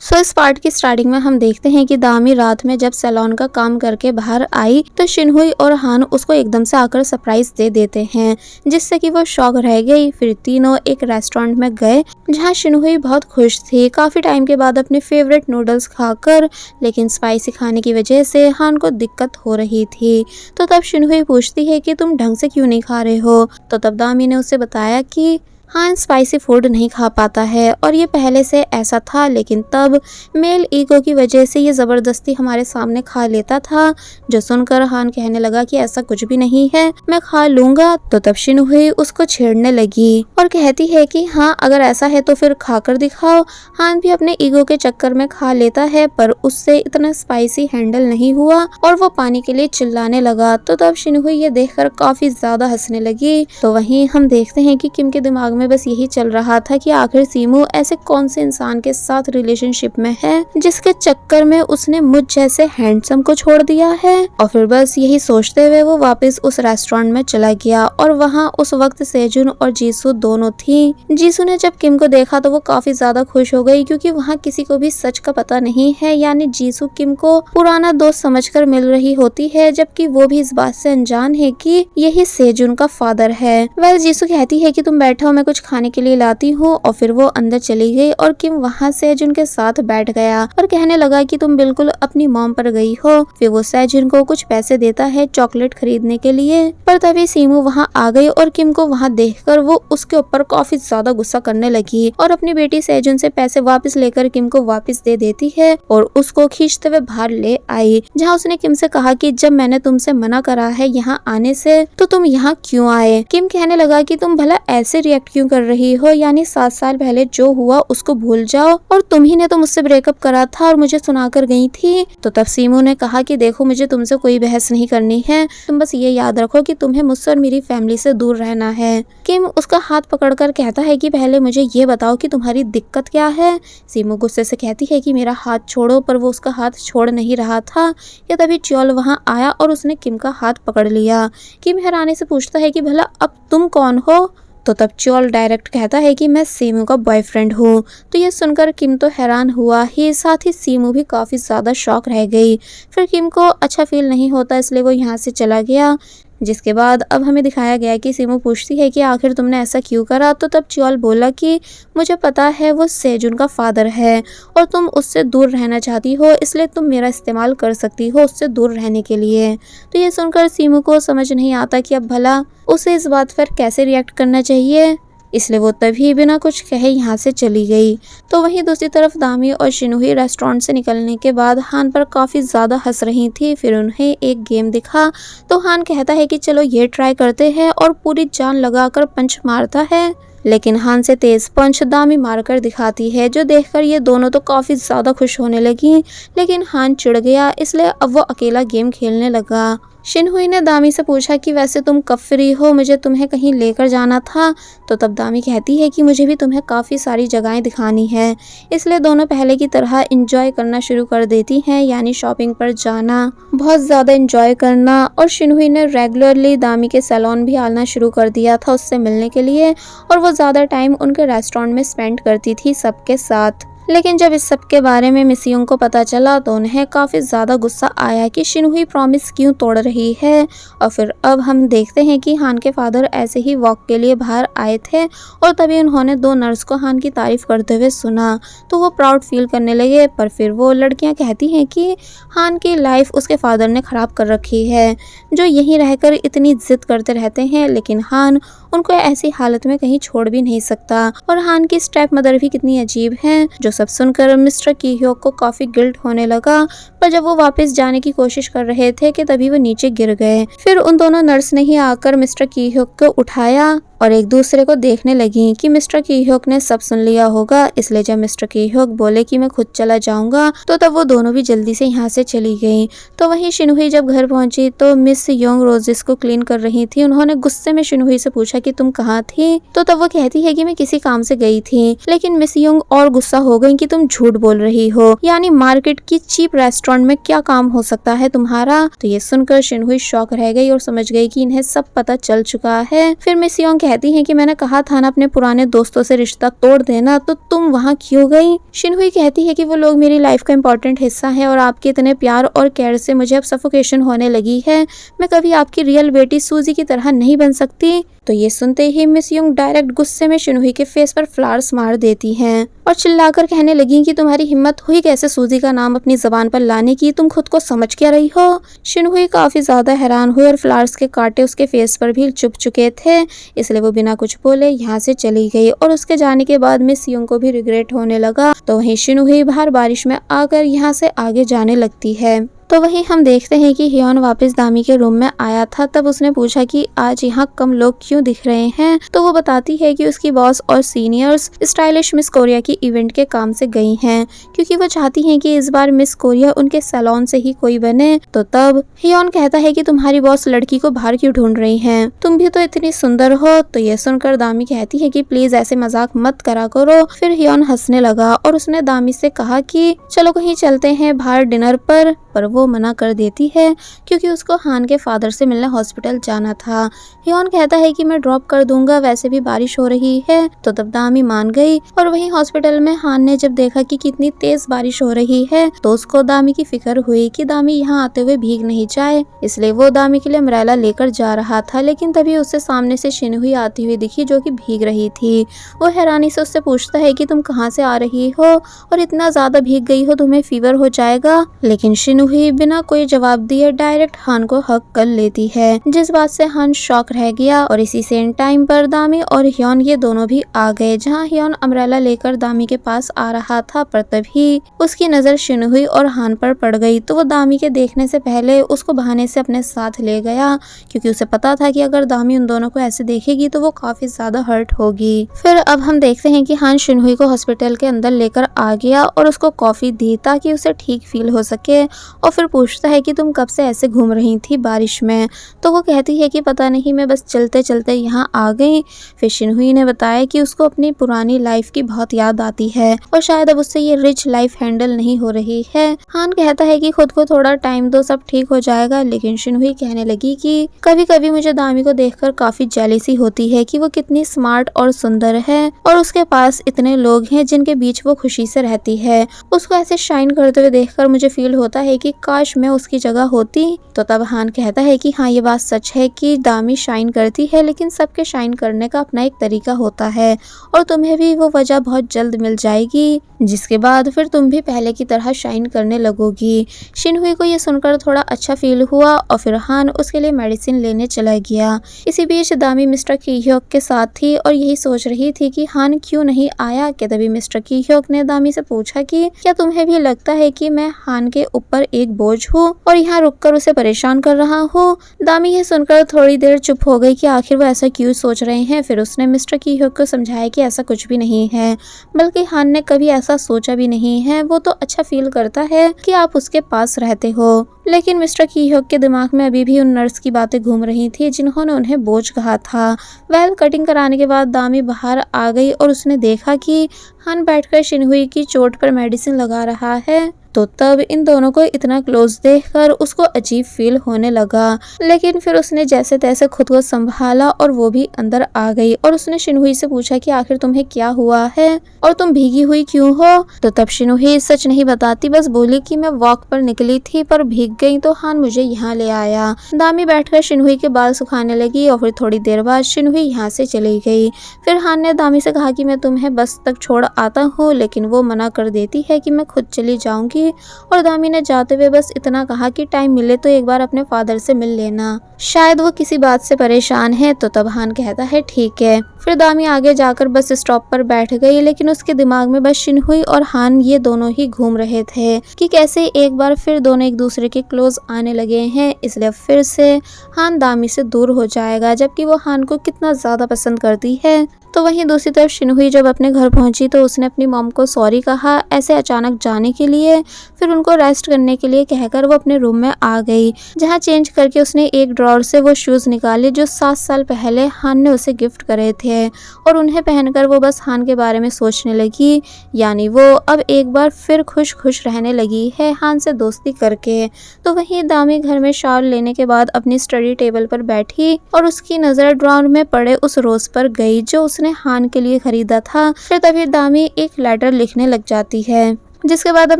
सो इस पार्ट की स्टार्टिंग में हम देखते हैं कि दामी रात में जब सैलून का काम करके बाहर आई तो शिनहुई और हान उसको एकदम से आकर सरप्राइज दे देते हैं, जिससे कि वो शॉक रह गई। फिर तीनों एक रेस्टोरेंट में गए जहां शिनहुई बहुत खुश थी काफी टाइम के बाद अपने फेवरेट नूडल्स खाकर, लेकिन स्पाइसी खाने की वजह से हान को दिक्कत हो रही थी। तो तब शिनहुई पूछती है कि तुम ढंग से क्यों नहीं खा रहे हो। तो तब दामी ने उसे बताया कि हान स्पाइसी फूड नहीं खा पाता है और ये पहले से ऐसा था, लेकिन तब मेल ईगो की वजह से ये ज़बरदस्ती हमारे सामने खा लेता था। जो सुनकर हान कहने लगा कि ऐसा कुछ भी नहीं है, मैं खा लूंगा। तो तब शिनहुई उसको छेड़ने लगी और कहती है कि हाँ अगर ऐसा है तो फिर खाकर दिखाओ। हान भी अपने ईगो के चक्कर में खा लेता है, पर उससे इतना स्पाइसी हैंडल नहीं हुआ और वो पानी के लिए चिल्लाने लगा। तो तब शिनहुई ये देखकर काफी ज्यादा हंसने लगी। तो वहीं हम देखते हैं कि किम के दिमाग में बस यही चल रहा था कि आखिर सीमू ऐसे कौन से इंसान के साथ रिलेशनशिप में है जिसके चक्कर में उसने मुझ जैसे हैंडसम को छोड़ दिया है। और फिर बस यही सोचते हुए वो वापस उस रेस्टोरेंट में चला गया और वहाँ उस वक्त सेजुन और जीसू दोनों थी। जीसू ने जब किम को देखा तो वो काफी ज्यादा खुश हो गई, क्योंकि वहाँ किसी को भी सच का पता नहीं है, यानी जीसू किम को पुराना दोस्त समझकर मिल रही होती है, जबकि वो भी इस बात से अनजान है कि यही सेजुन का फादर है। वह जीसू कहती है कि तुम बैठो, मैं कुछ खाने के लिए लाती हूँ। और फिर वो अंदर चली गई और किम वहाँ सेजुन के साथ बैठ गया और कहने लगा कि तुम बिल्कुल अपनी मॉम पर गई हो। फिर वो सेजुन को कुछ पैसे देता है चॉकलेट खरीदने के लिए, पर तभी सीमू वहाँ आ गई और किम को वहाँ देखकर वो उसके ऊपर काफी ज्यादा गुस्सा करने लगी और अपनी बेटी सेजुन से पैसे वापस लेकर किम को वापस दे देती है और उसको खींचते हुए बाहर ले आई, जहाँ उसने किम से कहा कि जब मैंने तुमसे मना करा है यहाँ आने से तो तुम यहाँ क्यों आए। किम कहने लगा कि तुम भला ऐसे रिएक्ट क्यों कर रही हो, यानी 7 साल पहले जो हुआ उसको भूल जाओ, और तुम ही ने तो मुझसे ब्रेकअप करा था और मुझे सुनाकर गई थी। तो तब सीमू ने कहा कि देखो मुझे तुमसे कोई बहस नहीं करनी है, तुम बस ये याद रखो कि तुम्हें मुझसे और मेरी फैमिली से दूर रहना है। किम उसका हाथ पकड़कर कहता है कि पहले मुझे ये बताओ कि तुम्हारी दिक्कत क्या है। सीमू गुस्से से कहती है कि मेरा हाथ छोड़ो, पर वो उसका हाथ छोड़ नहीं रहा था। या तभी च्योल वहाँ आया और उसने किम का हाथ पकड़ लिया। किम हैरानी से पूछता है कि भला अब तुम कौन हो। तो तब च्योल डायरेक्ट कहता है कि मैं सीमू का बॉयफ्रेंड हूँ। तो ये सुनकर किम तो हैरान हुआ ही, साथ ही सीमू भी काफी ज्यादा शॉक रह गई। फिर किम को अच्छा फील नहीं होता, इसलिए वो यहाँ से चला गया। जिसके बाद अब हमें दिखाया गया कि सीमू पूछती है कि आखिर तुमने ऐसा क्यों करा। तो तब च्योल बोला कि मुझे पता है वो सेजुन का फादर है और तुम उससे दूर रहना चाहती हो, इसलिए तुम मेरा इस्तेमाल कर सकती हो उससे दूर रहने के लिए। तो ये सुनकर सीमू को समझ नहीं आता कि अब भला उसे इस बात पर कैसे रिएक्ट करना चाहिए, इसलिए वो तभी बिना कुछ कहे यहाँ से चली गई। तो वहीं दूसरी तरफ दामी और शिनहुई रेस्टोरेंट से निकलने के बाद हान पर काफ़ी ज़्यादा हंस रही थी। फिर उन्हें एक गेम दिखा तो हान कहता है कि चलो ये ट्राई करते हैं, और पूरी जान लगाकर पंच मारता है। लेकिन हान से तेज पंच दामी मारकर दिखाती है, जो देखकर ये दोनों तो काफ़ी ज़्यादा खुश होने लगी। लेकिन हान चिढ़ गया, इसलिए अब वो अकेला गेम खेलने लगा। शिनहुई ने दामी से पूछा कि वैसे तुम कब फ्री हो, मुझे तुम्हें कहीं लेकर जाना था। तो तब दामी कहती है कि मुझे भी तुम्हें काफ़ी सारी जगहें दिखानी है, इसलिए दोनों पहले की तरह एंजॉय करना शुरू कर देती हैं, यानी शॉपिंग पर जाना, बहुत ज़्यादा एंजॉय करना। और शिनहुई ने रेगुलरली दामी के सैलून भी आना शुरू कर दिया था उससे मिलने के लिए, और वो ज़्यादा टाइम उनके रेस्टोरेंट में स्पेंड करती थी सबके साथ। लेकिन जब इस सब के बारे में मिसियोंग को पता चला तो उन्हें काफ़ी ज़्यादा गुस्सा आया कि शिनहुई प्रॉमिस क्यों तोड़ रही है। और फिर अब हम देखते हैं कि हान के फादर ऐसे ही वॉक के लिए बाहर आए थे और तभी उन्होंने 2 नर्स को हान की तारीफ़ करते हुए सुना, तो वो प्राउड फील करने लगे। पर फिर वो लड़कियां कहती हैं कि हान की लाइफ उसके फादर ने ख़राब कर रखी है, जो यहीं रहकर इतनी जिद करते रहते हैं, लेकिन हान उनको ऐसी हालत में कहीं छोड़ भी नहीं सकता। और हान की स्टेप मदर भी कितनी अजीब हैं। जो सब सुनकर मिस्टर कीह्योक को काफी गिल्ट होने लगा, पर जब वो वापस जाने की कोशिश कर रहे थे कि तभी वो नीचे गिर गए। फिर उन दोनों नर्स ने ही आकर मिस्टर कीह्योक को उठाया और एक दूसरे को देखने लगी कि मिस्टर कीह्योक ने सब सुन लिया होगा, इसलिए जब मिस्टर कीह्योक बोले कि मैं खुद चला जाऊंगा तो तब वो दोनों भी जल्दी से यहाँ से चली गई। तो वहीं शिनहुई जब घर पहुंची तो मिस योंग रोजेस को क्लीन कर रही थी। उन्होंने गुस्से में शिनहुई से पूछा कि तुम कहाँ थी। तो तब वो कहती है कि मैं किसी काम से गई थी, लेकिन मिस योंग और गुस्सा हो गई कि तुम झूठ बोल रही हो, यानी मार्केट की चीप रेस्टोरेंट में क्या काम हो सकता है तुम्हारा। तो ये सुनकर शिनहुई शॉक रह गई और समझ गई कि इन्हें सब पता चल चुका है। फिर मिस योंग कहती है कि मैंने कहा था ना अपने पुराने दोस्तों से रिश्ता तोड़ देना, तो तुम वहाँ क्यों गई। शिनहुई कहती है कि वो लोग मेरी लाइफ का इम्पोर्टेंट हिस्सा है और आपके इतने प्यार और केयर से मुझे अब सफोकेशन होने लगी है। मैं कभी आपकी रियल बेटी सूजी की तरह नहीं बन सकती। तो ये सुनते ही मिस युंग डायरेक्ट गुस्से में शिनहुई के फेस पर फ्लावर्स मार देती हैं और चिल्लाकर कहने लगी कि तुम्हारी हिम्मत हुई कैसे सूजी का नाम अपनी जबान पर लाने की, तुम खुद को समझ क्या रही हो। शिनहुई काफी ज्यादा हैरान हुई और फ्लावर्स के कांटे उसके फेस पर भी चुभ चुके थे, इसलिए वो बिना कुछ बोले यहाँ से चली गई। और उसके जाने के बाद मिस युंग को भी रिग्रेट होने लगा। तो वहीं शिनहुई बाहर बारिश में आकर यहाँ से आगे जाने लगती है। तो वहीं हम देखते हैं कि हियोन वापस दामी के रूम में आया था। तब उसने पूछा कि आज यहाँ कम लोग क्यों दिख रहे हैं। तो वो बताती है कि उसकी बॉस और सीनियर्स स्टाइलिश मिस कोरिया की इवेंट के काम से गई हैं, क्योंकि वो चाहती हैं कि इस बार मिस कोरिया उनके सैलून से ही कोई बने। तो तब हियोन कहता है कि तुम्हारी बॉस लड़की को बाहर क्यों ढूंढ रही है, तुम भी तो इतनी सुंदर हो। तो ये सुनकर दामी कहती है कि प्लीज ऐसे मजाक मत करा करो। फिर हियोन हंसने लगा और उसने दामी से कहा कि चलो कहीं चलते हैं बाहर डिनर पर वो मना कर देती है, क्योंकि उसको हान के फादर से मिलने हॉस्पिटल जाना था। हियोन कहता है कि मैं ड्रॉप कर दूंगा, वैसे भी बारिश हो रही है। तो तब दामी मान गई। और वहीं हॉस्पिटल में हान ने जब देखा कि कितनी तेज बारिश हो रही है, तो उसको दामी की फिक्र हुई कि दामी यहाँ आते हुए भीग नहीं जाए, इसलिए वो दामी के लिए अम्ब्रेला लेकर जा रहा था। लेकिन तभी उससे सामने से शिनहुई आती हुई दिखी, जो कि भीग रही थी। वो हैरानी से उससे पूछता है कि तुम कहाँ से आ रही हो और इतना ज्यादा भीग गई हो, तुम्हें फीवर हो जाएगा। लेकिन शिनहुई बिना कोई जवाब दिए डायरेक्ट हान को हक कर लेती है, जिस बात से हान शॉक रह गया। और इसी सेम टाइम पर दामी और हियोन ये दोनों भी आ गए, जहाँ हियोन अम्ब्रेला लेकर दामी के पास आ रहा था। पर तभी उसकी नजर शिनहुई और हान पर पड़ गई। तो वो दामी के देखने से पहले उसको बहाने से अपने साथ ले गया, क्योंकि उसे पता था कि अगर दामी उन दोनों को ऐसे देखेगी तो वो काफी ज्यादा हर्ट होगी। फिर अब हम देखते हैं कि हान शिनहुई को हॉस्पिटल के अंदर लेकर आ गया और उसको कॉफी दी ताकि उसे ठीक फील हो सके। और फिर पूछता है कि तुम कब से ऐसे घूम रही थी बारिश में। तो वो कहती है कि पता नहीं, मैं बस चलते चलते यहाँ आ गई। फिर शिनहुई ने बताया कि उसको अपनी पुरानी लाइफ की बहुत याद आती है और शायद अब उससे ये रिच लाइफ हैंडल नहीं हो रही है। हान कहता है कि खुद को थोड़ा टाइम दो, सब ठीक हो जाएगा। लेकिन शिनहुई कहने लगी कि कभी कभी मुझे दामी को देखकर काफी जेलसी होती है कि वो कितनी स्मार्ट और सुंदर है और उसके पास इतने लोग हैं जिनके बीच वो खुशी से रहती है। उसको ऐसे शाइन करते हुए देखकर मुझे फील होता है कि काश मैं उसकी जगह होती। तो तब हान कहता है कि हाँ, ये बात सच है कि दामी शाइन करती है, लेकिन सबके शाइन करने का अपना एक तरीका होता है और तुम्हें भी वो वजह बहुत जल्द मिल जाएगी, जिसके बाद फिर तुम भी पहले की तरह शाइन करने लगोगी। शिनहुई को ये सुनकर थोड़ा अच्छा फील हुआ और फिर हान उसके लिए मेडिसिन लेने चला गया। इसी बीच दामी मिस्टर कीह्योक के साथ थी और यही सोच रही थी कि हान क्यों नहीं आया। कि तभी मिस्टर कीह्योक ने दामी से पूछा कि क्या तुम्हें भी लगता है कि मैं हान के ऊपर एक बोझ हूँ और यहाँ रुककर उसे परेशान कर रहा हूँ। दामी ये सुनकर थोड़ी देर चुप हो गई कि आखिर वो ऐसा क्यों सोच रहे हैं। फिर उसने मिस्टर कीह्योक को समझाया कि ऐसा कुछ भी नहीं है, बल्कि हान ने कभी ऐसा सोचा भी नहीं है। वो तो अच्छा फील करता है कि आप उसके पास रहते हो। लेकिन मिस्टर कीह्योक के दिमाग में अभी भी उन नर्स की बातें घूम रही थी जिन्होंने उन्हें बोझ कहा था। वेल कटिंग कराने के बाद दामी बाहर आ गई और उसने देखा कि हान बैठकर शिनहुई की चोट पर मेडिसिन लगा रहा है। तो तब इन दोनों को इतना क्लोज देखकर उसको अजीब फील होने लगा। लेकिन फिर उसने जैसे तैसे खुद को संभाला और वो भी अंदर आ गई और उसने शिनहुई से पूछा कि आखिर तुम्हें क्या हुआ है और तुम भीगी हुई क्यों हो। तो तब शिनहुई सच नहीं बताती, बस बोली कि मैं वॉक पर निकली थी पर भीग गई तो हान मुझे यहाँ ले आया। दामी बैठकर शिनहुई के बाल सुखाने लगी और फिर थोड़ी देर बाद शिनहुई यहाँ से चली गई। फिर हान ने दामी से कहा कि मैं तुम्हें बस तक छोड़ आता हूँ, लेकिन वो मना कर देती है कि मैं खुद चली जाऊंगी। और दामी ने जाते हुए बस इतना कहा कि टाइम मिले तो एक बार अपने फादर से मिल लेना, शायद वो किसी बात से परेशान है। तो तब हान कहता है ठीक है। फिर दामी आगे जाकर बस स्टॉप पर बैठ गई, लेकिन उसके दिमाग में बस शिनहुई और हान ये दोनों ही घूम रहे थे कि कैसे एक बार फिर दोनों एक दूसरे के क्लोज आने लगे हैं, इसलिए फिर से हान दामी से दूर हो जाएगा, जबकि वो हान को कितना ज्यादा पसंद करती है। तो वहीं दूसरी तरफ शिनहुई जब अपने घर पहुंची तो उसने अपनी मॉम को सॉरी कहा ऐसे अचानक जाने के लिए। फिर उनको रेस्ट करने के लिए कहकर वो अपने रूम में आ गई, जहां चेंज करके उसने एक ड्रॉर से वो शूज़ निकाले जो 7 साल पहले हान ने उसे गिफ्ट करे थे, और उन्हें पहनकर वो बस हान के बारे में सोचने लगी। यानी वो अब एक बार फिर खुश खुश रहने लगी है हान से दोस्ती करके। तो वहीं दामी घर में शावर लेने के बाद अपनी स्टडी टेबल पर बैठी और उसकी नज़र ड्रॉर में पड़े उस रोज पर गई जो उसने हान के लिए खरीदा था। फिर तभी दामी एक लेटर लिखने लग जाती है, जिसके बाद अब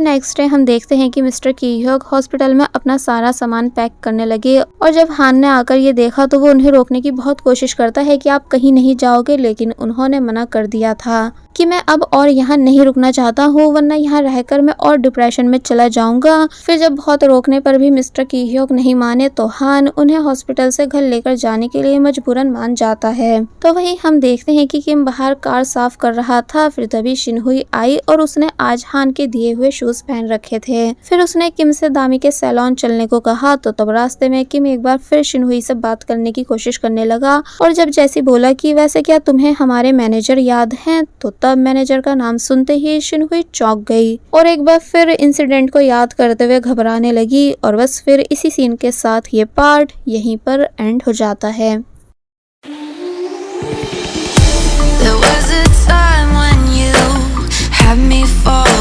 नेक्स्ट डे हम देखते हैं कि मिस्टर की-hyuk हॉस्पिटल में अपना सारा सामान पैक करने लगे, और जब हान ने आकर ये देखा तो वो उन्हें रोकने की बहुत कोशिश करता है कि आप कहीं नहीं जाओगे, लेकिन उन्होंने मना कर दिया था कि मैं अब और यहाँ नहीं रुकना चाहता हूँ, वरना यहाँ रहकर मैं और डिप्रेशन में चला जाऊंगा। फिर जब बहुत रोकने पर भी मिस्टर की-hyuk नहीं माने तो हान उन्हें हॉस्पिटल से घर लेकर जाने के लिए मजबूरन मान जाता है। तो वहीं हम देखते हैं कि किम बाहर कार साफ कर रहा था। फिर तभी शिनहुई आई और उसने आज हान के दिए हुए शूज पहन रखे थे। फिर उसने किम से दामी के सैलून चलने को कहा, तो तब रास्ते में किम एक बार फिर शिनहुई से बात करने की कोशिश करने लगा, और जब जैसी बोला कि वैसे क्या तुम्हें हमारे मैनेजर याद हैं, तो तब मैनेजर का नाम सुनते ही शिनहुई चौंक गई और एक बार फिर इंसिडेंट को याद करते हुए घबराने लगी। और बस फिर इसी सीन के साथ ये पार्ट यहीं पर एंड हो जाता है। There was a time when you had me fall